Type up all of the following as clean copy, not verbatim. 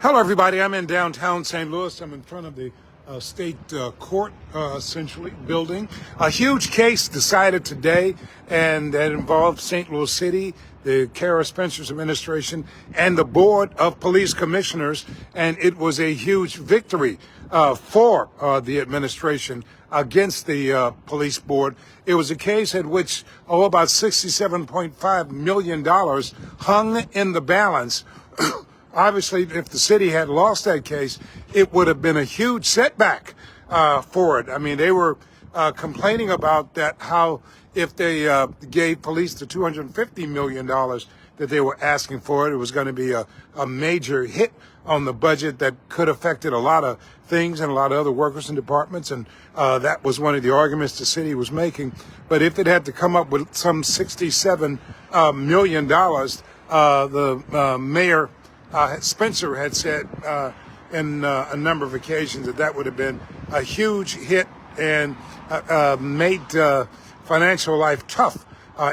Hello, everybody. I'm in downtown St. Louis. I'm in front of the state court, essentially, building. A huge case decided today, and that involved St. Louis City, the CaraSpencerSTLs Administration, and the Board of Police Commissioners. And it was a huge victory for the administration against the police board. It was a case at which, about $67.5 million hung in the balance. Obviously, if the city had lost that case, it would have been a huge setback for it. I mean, they were complaining about that, how if they gave police the $250 million that they were asking for it was going to be a major hit on the budget that could have affected a lot of things and a lot of other workers and departments. And that was one of the arguments the city was making. But if it had to come up with some $67 million, the mayor Spencer had said in a number of occasions that would have been a huge hit and made financial life tough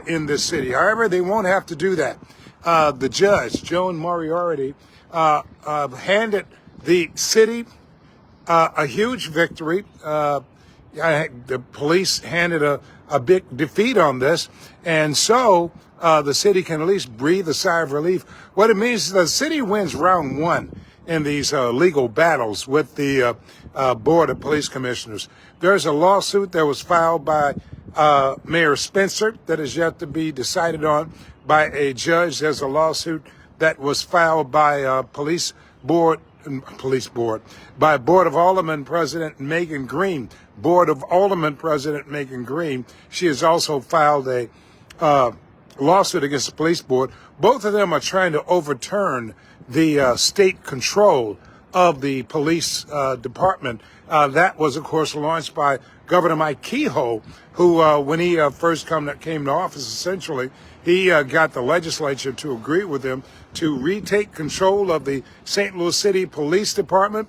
in this city. However, they won't have to do that. The judge, Joan Moriarty, handed the city a huge victory. The police handed a big defeat on this, and so the city can at least breathe a sigh of relief. What it means is the city wins round one in these legal battles with the Board of Police Commissioners. There's a lawsuit that was filed by Mayor Spencer that is yet to be decided on by a judge. There's a lawsuit that was filed by by Board of Aldermen President Megan Green. Board of Aldermen President Megan Green. She has also filed a lawsuit against the police board. Both of them are trying to overturn the state control of the police department. That was, of course, launched by Governor Mike Kehoe, who, when he first came to office, essentially, he got the legislature to agree with him to retake control of the St. Louis City Police Department,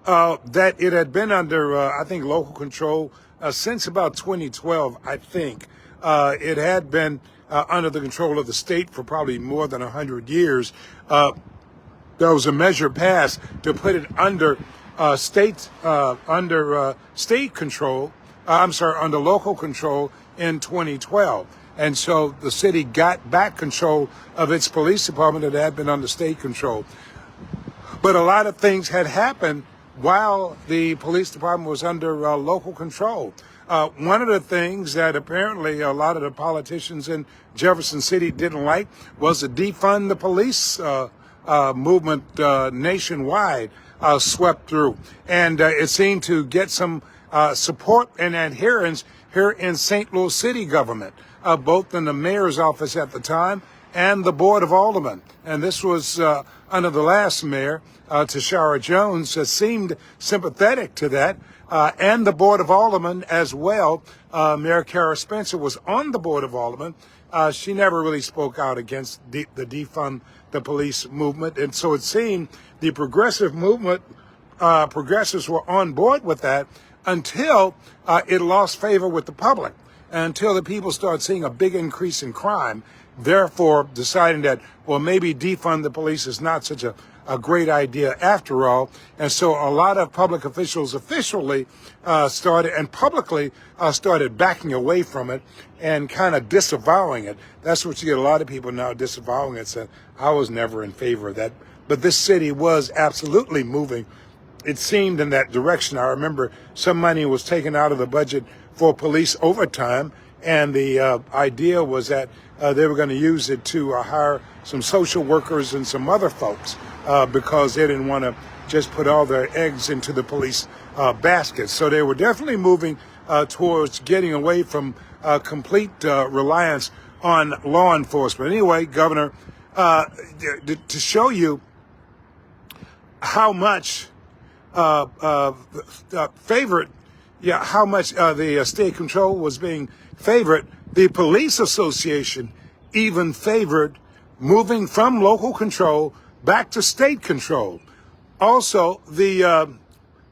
that it had been under, I think, local control since about 2012, I think. It had been under the control of the state for probably more than 100 years. There was a measure passed to put it under state control. Under local control in 2012. And so the city got back control of its police department that had been under state control. But a lot of things had happened while the police department was under local control. One of the things that apparently a lot of the politicians in Jefferson City didn't like was the defund the police movement nationwide swept through. And it seemed to get some support and adherence here in St. Louis City government, both in the mayor's office at the time and the Board of Aldermen. And this was under the last mayor, Tashara Jones, seemed sympathetic to that. And the Board of Aldermen as well. Mayor Cara Spencer was on the Board of Aldermen. She never really spoke out against the defund the police movement. And so it seemed the progressive movement, progressives were on board with that until it lost favor with the public, until the people started seeing a big increase in crime, therefore deciding that, well, maybe defund the police is not such a great idea after all. And so a lot of public officials officially started and publicly started backing away from it and kind of disavowing it. That's what you get a lot of people now disavowing it, saying, I was never in favor of that. But this city was absolutely moving, it seemed, in that direction. I remember some money was taken out of the budget for police overtime, and the idea was that they were going to use it to hire some social workers and some other folks because they didn't want to just put all their eggs into the police basket. So they were definitely moving towards getting away from complete reliance on law enforcement. Anyway, Governor, to show you how much favored, how much the state control was being favored, the police association even favored moving from local control back to state control. Also, the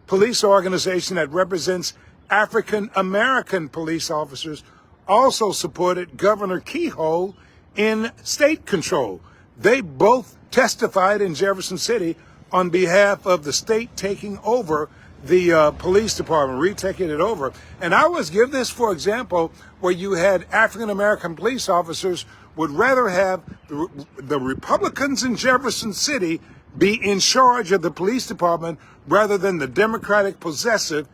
police organization that represents African American police officers also supported Governor Kehoe in state control. They both testified in Jefferson City on behalf of the state taking over the police department, retaking it over. And I always give this for example, where you had African-American police officers would rather have the Republicans in Jefferson City be in charge of the police department rather than the Democratic progressives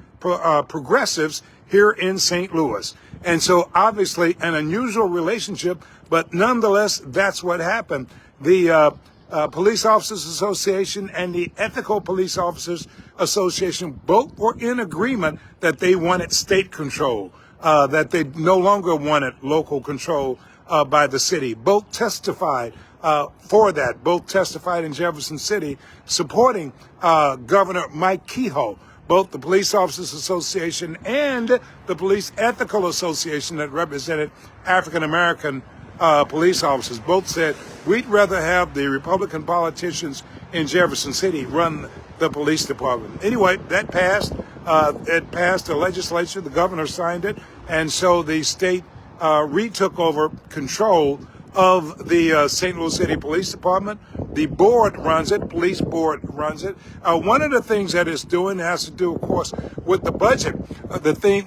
here in St. Louis. And so obviously an unusual relationship, but nonetheless, that's what happened. The Police Officers Association and the Ethical Police Officers Association both were in agreement that they wanted state control, that they no longer wanted local control by the city. Both testified for that. Both testified in Jefferson City supporting Governor Mike Kehoe. Both the Police Officers Association and the Police Ethical Association that represented African-American police officers both said, we'd rather have the Republican politicians in Jefferson City run the police department. Anyway, that passed. It passed the legislature. The governor signed it. And so the state retook over control of the St. Louis City Police Department. The board runs it, police board runs it. One of the things that it's doing has to do, of course, with the budget.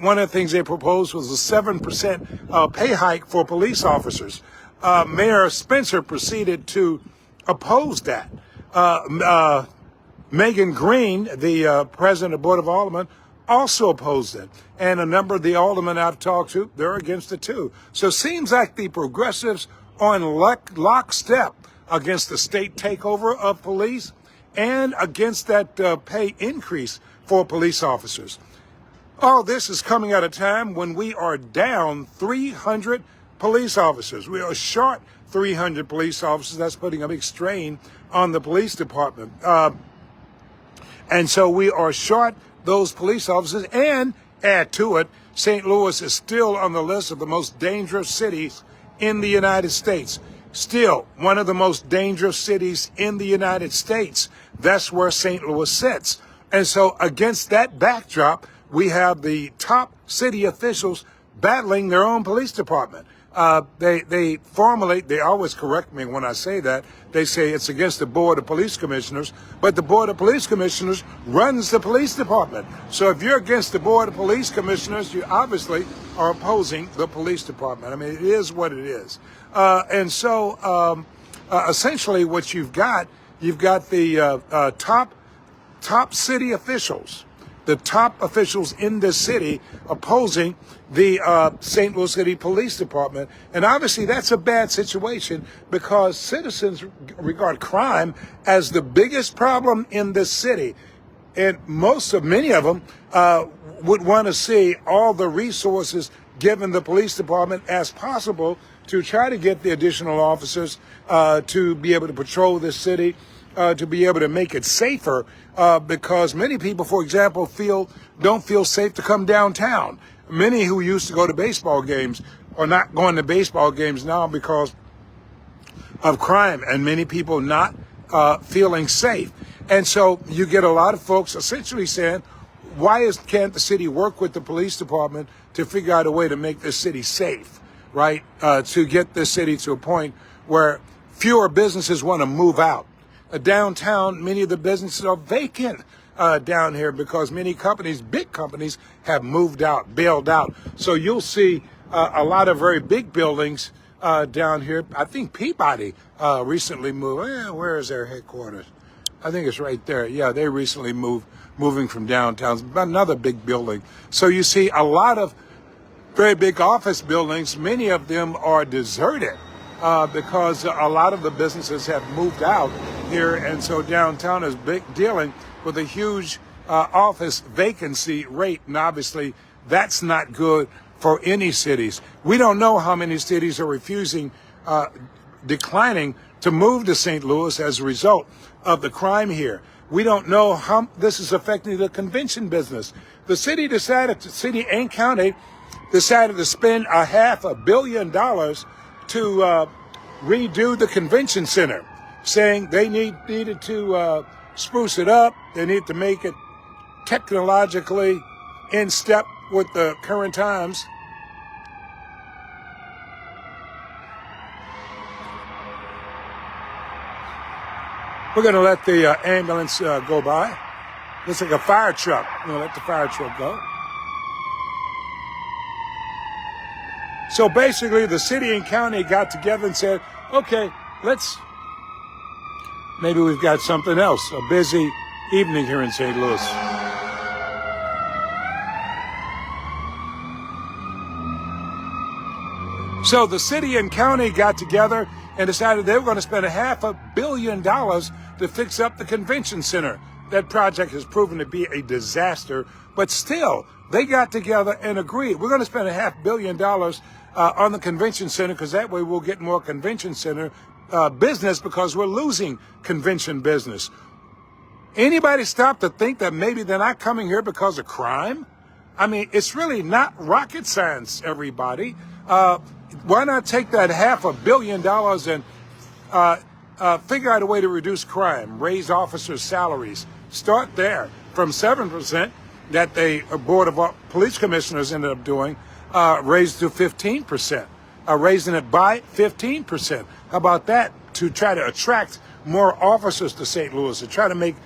One of the things they proposed was a 7% pay hike for police officers. Mayor Spencer proceeded to oppose that. Megan Green, the president of the Board of Aldermen, also opposed it. And a number of the aldermen I've talked to, they're against it too. So it seems like the progressives are in lockstep against the state takeover of police and against that pay increase for police officers. All this is coming at a time when we are down 300 police officers. We are short 300 police officers. That's putting a big strain on the police department. And so we are short those police officers, and add to it, St. Louis is still on the list of the most dangerous cities in the United States. Still one of the most dangerous cities in the United States. That's where St. Louis sits. And so against that backdrop, we have the top city officials battling their own police department. They always correct me when I say that. They say it's against the Board of Police Commissioners, but the Board of Police Commissioners runs the police department. So if you're against the Board of Police Commissioners, you obviously are opposing the police department. I mean, it is what it is. And so essentially what you've got the top city officials, the top officials in this city opposing the St. Louis City Police Department. And obviously that's a bad situation because citizens regard crime as the biggest problem in this city. And many of them would want to see all the resources given the police department as possible to try to get the additional officers to be able to patrol this city, to be able to make it safer, because many people, for example, don't feel safe to come downtown. Many who used to go to baseball games are not going to baseball games now because of crime, and many people not feeling safe. And so you get a lot of folks essentially saying, why can't the city work with the police department to figure out a way to make this city safe, right? To get this city to a point where fewer businesses want to move out. Downtown, many of the businesses are vacant down here because many companies, big companies, have moved out, bailed out. So you'll see a lot of very big buildings down here. I think Peabody recently moved. Where is their headquarters? I think it's right there. Yeah, they recently moving from downtown. Another big building. So you see a lot of very big office buildings. Many of them are deserted because a lot of the businesses have moved out here. And so downtown is dealing with a huge office vacancy rate. And obviously that's not good for any cities. We don't know how many cities are declining to move to St. Louis as a result of the crime here. We don't know how this is affecting the convention business. The city and county decided to spend $500 million to redo the convention center, saying they needed to spruce it up. They need to make it technologically in step with the current times. We're going to let the ambulance go by. Looks like a fire truck. We're going to let the fire truck go. So basically, the city and county got together and said, okay, maybe we've got something else. A busy evening here in St. Louis. So the city and county got together and decided they were going to spend $500 million to fix up the convention center. That project has proven to be a disaster, but still, they got together and agreed. We're going to spend $500 million on the convention center because that way we'll get more convention center business because we're losing convention business. Anybody stop to think that maybe they're not coming here because of crime? I mean, it's really not rocket science, everybody. Why not take that $500 million and figure out a way to reduce crime, raise officers' salaries, start there from 7% that the Board of Police Commissioners ended up doing, raised to 15%, raising it by 15%. How about that to try to attract more officers to St. Louis, to try to make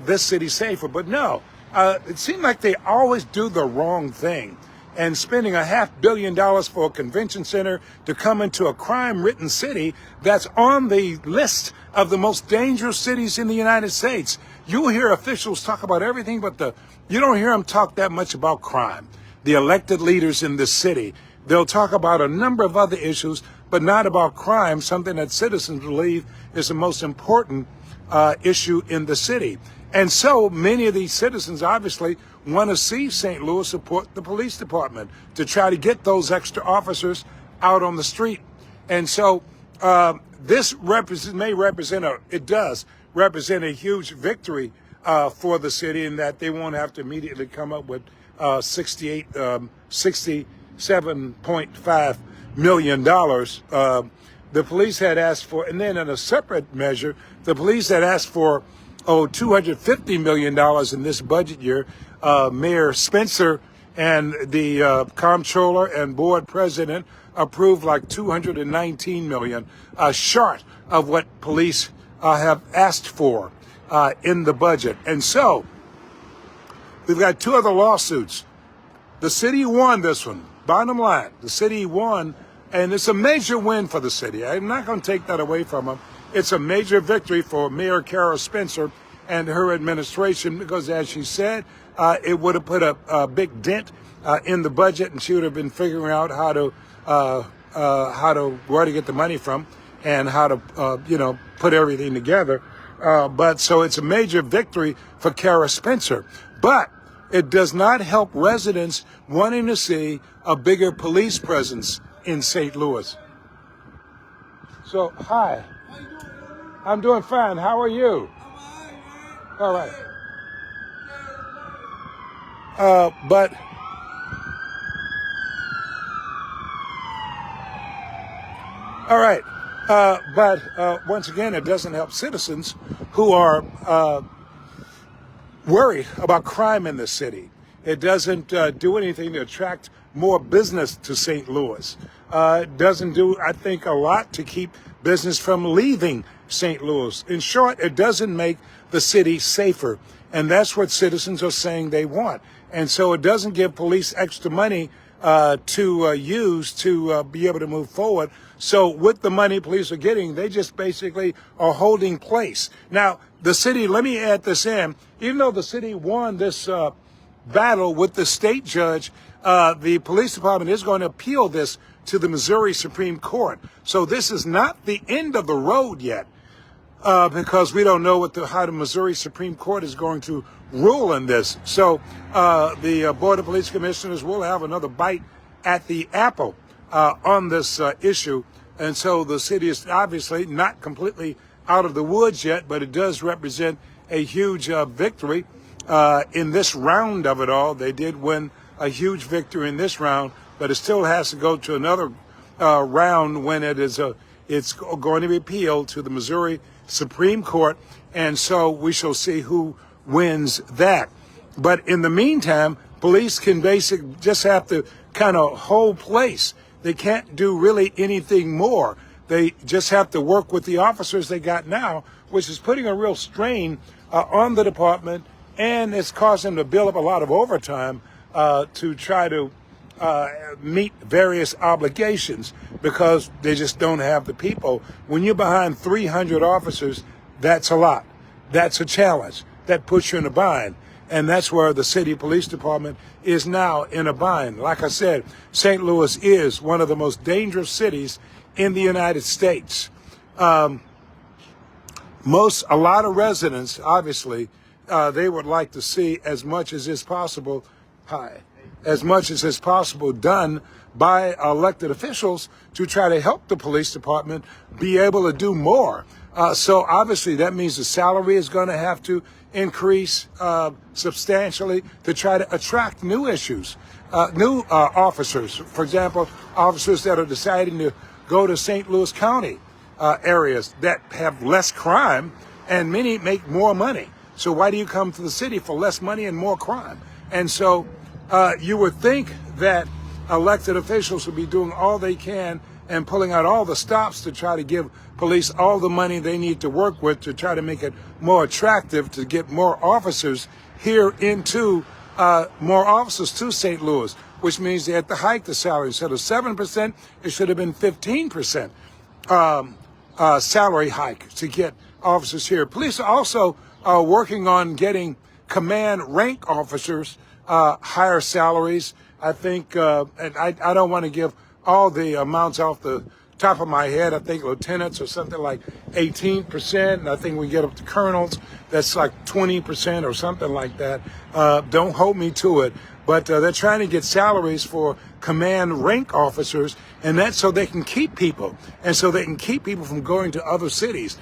this city safer? But no, it seemed like they always do the wrong thing. And spending $500 million for a convention center to come into a crime-ridden city that's on the list of the most dangerous cities in the United States. You hear officials talk about everything, but you don't hear them talk that much about crime. The elected leaders in this city, they'll talk about a number of other issues, but not about crime, something that citizens believe is the most important issue in the city. And so many of these citizens obviously want to see St. Louis support the police department to try to get those extra officers out on the street. And so this does represent a huge victory for the city in that they won't have to immediately come up with $67.5 million. The police had asked for, and then in a separate measure, the police had asked for $250 million in this budget year. Mayor Spencer and the comptroller and board president approved like $219 million, short of what police have asked for in the budget. And so we've got two other lawsuits. The city won this one. Bottom line, the city won, and it's a major win for the city. I'm not going to take that away from them. It's a major victory for Mayor CaraSpencer and her administration because, as she said, it would have put a big dent in the budget, and she would have been figuring out where to get the money from and how to put everything together. But so it's a major victory for CaraSpencer, but it does not help residents wanting to see a bigger police presence in St. Louis. So, hi. I'm doing fine. How are you? All right. But once again, it doesn't help citizens who are worried about crime in the city. It doesn't do anything to attract more business to St. Louis. It doesn't do, I think, a lot to keep business from leaving St. Louis. In short, it doesn't make the city safer. And that's what citizens are saying they want. And so it doesn't give police extra money to use to be able to move forward. So with the money police are getting, they just basically are holding place. Now, the city, let me add this in, even though the city won this battle with the state judge, the police department is going to appeal this to the Missouri Supreme Court. So this is not the end of the road yet, because we don't know how the Missouri Supreme Court is going to rule in this. So the Board of Police Commissioners will have another bite at the apple on this issue. And so the city is obviously not completely out of the woods yet, but it does represent a huge victory in this round of it all. They did win a huge victory in this round, but it still has to go to another round when it's going to be appealed to the Missouri Supreme Court, and so we shall see who wins that. But in the meantime, police can basically just have to kind of hold place. They can't do really anything more. They just have to work with the officers they got now, which is putting a real strain on the department, and it's causing them to build up a lot of overtime to try to meet various obligations because they just don't have the people. When you're behind 300 officers, that's a lot. That's a challenge. That puts you in a bind. And that's where the city police department is now in a bind. Like I said, St. Louis is one of the most dangerous cities in the United States. A lot of residents, obviously, they would like to see as much as is possible, done by elected officials to try to help the police department be able to do more. So obviously that means the salary is going to have to increase substantially to try to attract new officers. For example, officers that are deciding to go to St. Louis County areas that have less crime, and many make more money. So why do you come to the city for less money and more crime? And so you would think that elected officials would be doing all they can and pulling out all the stops to try to give police all the money they need to work with to try to make it more attractive to get more officers here into more officers to St. Louis, which means they had to hike the salary. Instead of 7%, it should have been 15% salary hike to get officers here. Police are also working on getting command rank officers higher salaries. I think, and I don't want to give all the amounts off the top of my head. I think lieutenants are something like 18%, and I think we get up to colonels, that's like 20% or something like that. Don't hold me to it, but they're trying to get salaries for command rank officers, and that's so they can keep people, and so they can keep people from going to other cities,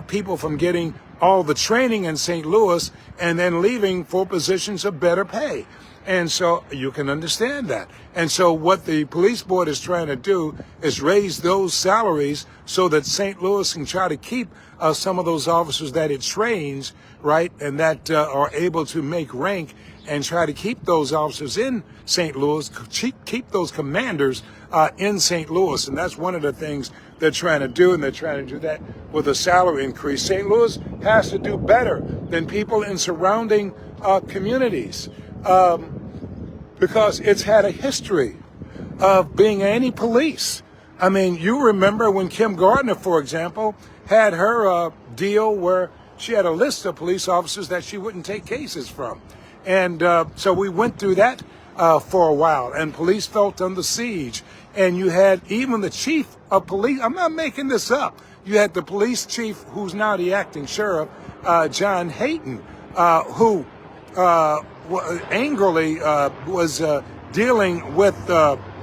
people from getting all the training in St. Louis and then leaving for positions of better pay. And so you can understand that. And so what the police board is trying to do is raise those salaries so that St. Louis can try to keep some of those officers that it trains, right, and that are able to make rank, and try to keep those officers in St. Louis, keep those commanders in St. Louis. And that's one of the things they're trying to do, and they're trying to do that with a salary increase. St. Louis has to do better than people in surrounding communities. Because it's had a history of being anti-police. I mean, you remember when Kim Gardner, for example, had her deal where she had a list of police officers that she wouldn't take cases from. And so we went through that for a while, and police felt under siege. And you had even the chief of police, I'm not making this up, you had the police chief, who's now the acting sheriff, John Hayden, who angrily was dealing with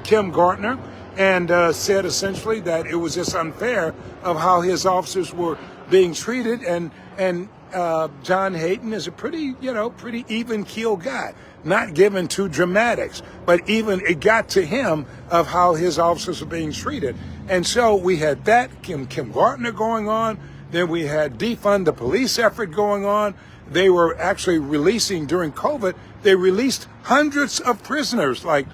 Kim Gardner, and said essentially that it was just unfair of how his officers were being treated. And John Hayden is a pretty even keel guy, not given to dramatics, but even it got to him of how his officers were being treated. And so we had that Kim Gardner going on. Then we had defund the police effort going on. They were actually releasing during COVID, they released hundreds of prisoners, like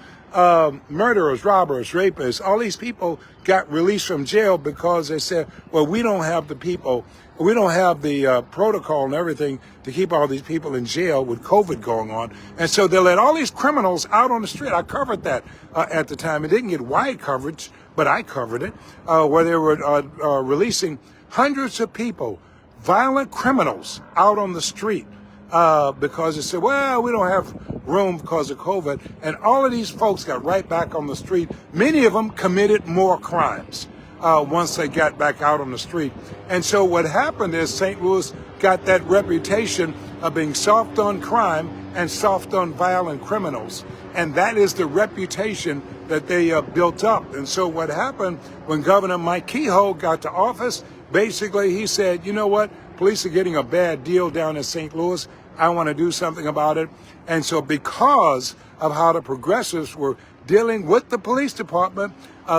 murderers, robbers, rapists. All these people got released from jail because they said, well, we don't have the people, we don't have the protocol and everything to keep all these people in jail with COVID going on. And so they let all these criminals out on the street. I covered that at the time. It didn't get wide coverage, but I covered it, where they were releasing hundreds of people, violent criminals, out on the street because they said, well, we don't have room because of COVID. And all of these folks got right back on the street. Many of them committed more crimes once they got back out on the street. And so what happened is St. Louis got that reputation of being soft on crime and soft on violent criminals. And that is the reputation that they built up. And so what happened when Governor Mike Kehoe got to office, basically he said, you know what, police are getting a bad deal down in St. Louis. I want to do something about it. And so because of how the progressives were dealing with the police department,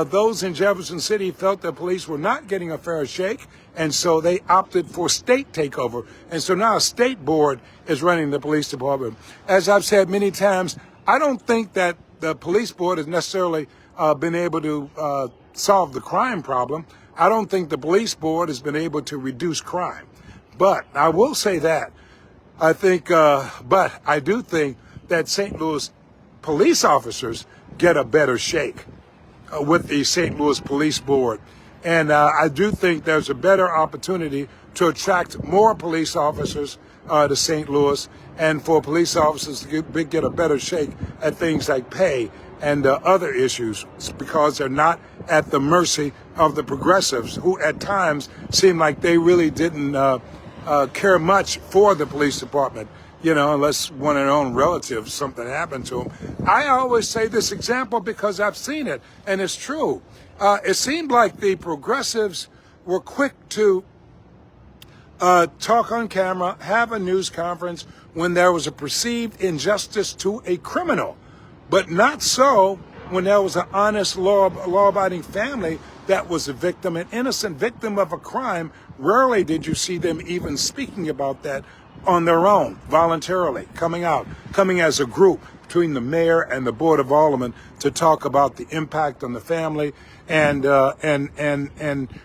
those in Jefferson City felt the police were not getting a fair shake, and so they opted for state takeover. And so now a state board is running the police department. As I've said many times, I don't think that the police board has necessarily been able to solve the crime problem. I don't think the police board has been able to reduce crime. But I will say that but I do think that St. Louis police officers get a better shake with the St. Louis Police Board. And I do think there's a better opportunity to attract more police officers to St. Louis, and for police officers to get a better shake at things like pay and other issues, because they're not at the mercy of the progressives, who at times seem like they really didn't care much for the police department, unless one of their own relatives, something happened to them. I always say this example because I've seen it, and it's true. It seemed like the progressives were quick to talk on camera, have a news conference when there was a perceived injustice to a criminal, but not so when there was an honest, law-abiding family that was a victim, an innocent victim of a crime. Rarely did you see them even speaking about that on their own, voluntarily, coming as a group between the mayor and the Board of Aldermen to talk about the impact on the family and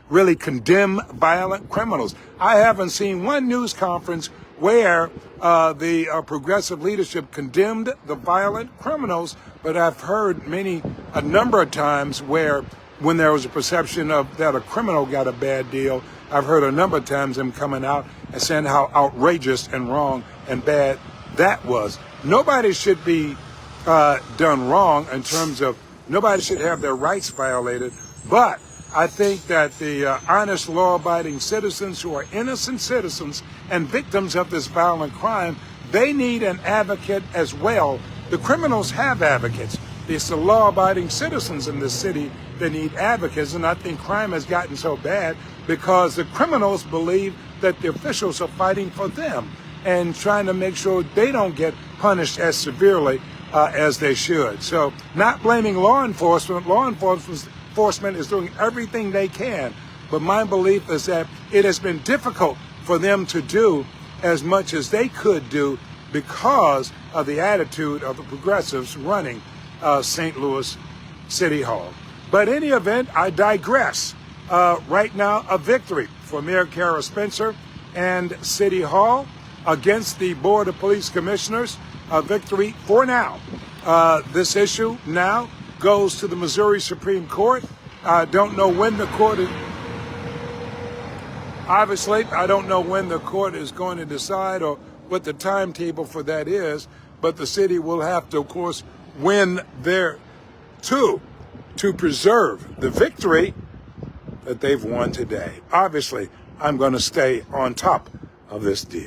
really condemn violent criminals. I haven't seen one news conference where the progressive leadership condemned the violent criminals, but I've heard a number of times where when there was a perception of that a criminal got a bad deal, I've heard a number of times them coming out and saying how outrageous and wrong and bad that was. Nobody should be done wrong in terms of nobody should have their rights violated, but I think that the honest, law-abiding citizens who are innocent citizens and victims of this violent crime, they need an advocate as well. The criminals have advocates. It's the law-abiding citizens in this city that need advocates, and I think crime has gotten so bad because the criminals believe that the officials are fighting for them and trying to make sure they don't get punished as severely as they should. So not blaming law enforcement is doing everything they can, but my belief is that it has been difficult for them to do as much as they could do because of the attitude of the progressives running St. Louis City Hall. But in any event, I digress. Right now, a victory for Mayor CaraSpencer and City Hall against the Board of Police Commissioners. A victory for now. This issue now goes to the Missouri Supreme Court. I don't know when the court is. Obviously, I don't know when the court is going to decide or what the timetable for that is, but the city will have to, of course, win their to preserve the victory that they've won today. Obviously, I'm going to stay on top of this deal.